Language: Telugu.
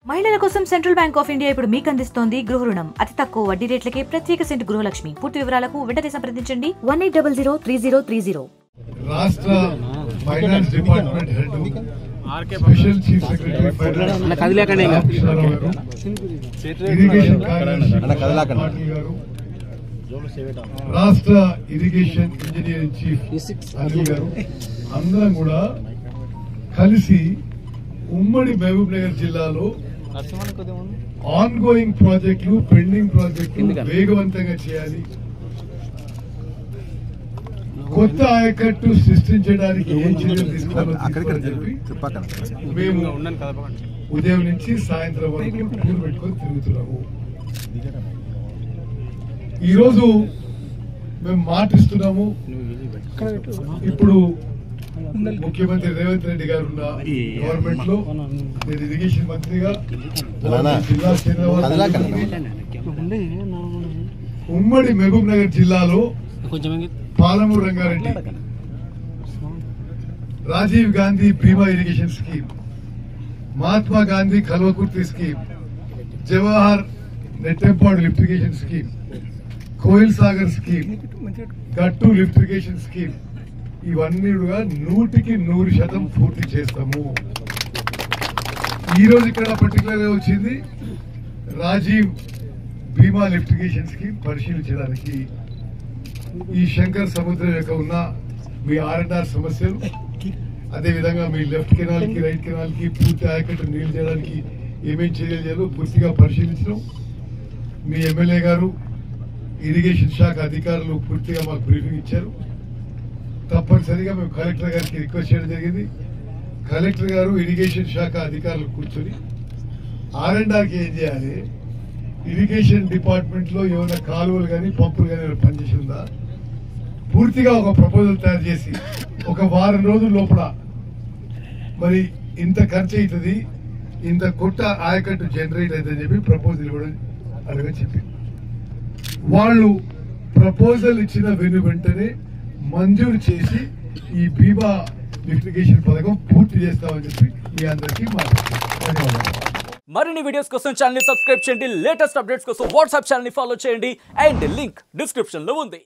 మహిళల కోసం సెంట్రల్ బ్యాంక్ ఆఫ్ ఇండియా ఇప్పుడు మీకు అందిస్తోంది గృహ రుణం. అతి తక్కువ వడ్డీ రేట్లకే ప్రత్యేక సెంటు గృహలక్ష్మి. పూర్తి వివరాలకు వెంటనే సంప్రదించండి 18003030. రాష్ట్ర finance department head special chief secretary irrigation కార్యదర్శి గారు, రాష్ట్ర ఇరిగేషన్ ఇంజనీరింగ్ చీఫ్ అనిల్ గారు అందరం కూడా కలిసి ఉమ్మడి మహబూబ్ నగర్ జిల్లాలో ఆన్ గోయింగ్ ప్రాజెక్టులు, పెండింగ్ ప్రాజెక్టులు వేగవంతంగా చేయాలి, కొత్త ఆయకట్టు సృష్టించడానికి ఏం చర్యలు తీసుకోవాలని చెప్పి మేము ఉదయం నుంచి సాయంత్రం వరకు టూర్ పెట్టుకొని తిరుగుతున్నాము. ఈరోజు మేము మాటిస్తున్నాము. ఇప్పుడు ముఖ్యమంత్రి రేవంత్ రెడ్డి గారు ఉన్న గవర్నమెంట్ లో నేను ఇరిగేషన్ మంత్రిగా జిల్లా ఉమ్మడి మహబూబ్ నగర్ జిల్లాలో Palamuru Rangareddy, Rajiv Gandhi Bhima irrigation scheme, Mahatma Gandhi Kalwakurthy scheme, Jawahar Nettempadu lift irrigation scheme, Koil Sagar scheme, Gattu lift irrigation scheme, ఇవన్నీ 100% పూర్తి చేస్తాము. ఈ రోజు ఇక్కడ పర్టికులర్ గా వచ్చింది రాజీవ్ బీమా లిఫ్ట్ ఇరిగేషన్ స్కీమ్ పరిశీలించడానికి. ఈ శంకర్ సముద్రం యొక్క ఉన్న మీ R&R సమస్యలు, అదేవిధంగా మీ లెఫ్ట్ కెనాల్ కి రైట్ కెనాల్ కి పూర్తి ఆయకట్టు నీళ్లు చేయడానికి ఏమేం చర్యలు చేయాలో పూర్తిగా పరిశీలించడం. మీ ఎమ్మెల్యే గారు, ఇరిగేషన్ శాఖ అధికారులు పూర్తిగా మాకు బ్రీఫింగ్ ఇచ్చారు. తప్పనిసరిగా మేము కలెక్టర్ గారికి రిక్వెస్ట్ చేయడం జరిగింది. కలెక్టర్ గారు, ఇరిగేషన్ శాఖ అధికారులు కూర్చొని R&Rకి ఏం చేయాలి, ఇరిగేషన్ డిపార్ట్మెంట్ లో ఏమైనా కాలువలు కానీ పంపులు కానీ పనిచేసి ఉందా, పూర్తిగా ఒక ప్రపోజల్ తయారు చేసి ఒక వారం రోజుల లోపల మరి ఇంత ఖర్చు అవుతుంది, ఇంత కొట్ట ఆయకట్టు జనరేట్ అవుతుందని చెప్పి ప్రపోజల్ ఇవ్వడం అడగని చెప్పి వాళ్ళు ప్రపోజల్ ఇచ్చిన వెంటనే మంజూరు చేసి ఈ బీమా లిఫ్టిగేషన్ పథకం పూర్తి చేస్తామని చెప్పి మీ అందరికీ ధన్యవాదాలు. మరిన్ని వీడియోస్ కోసం ఛానల్ ని సబ్స్క్రైబ్ చేయండి. లేటెస్ట్ అప్డేట్స్ కోసం వాట్సాప్ ఛానల్ ని ఫాలో చేయండి. అండ్ లింక్ డిస్క్రిప్షన్ లో ఉంది.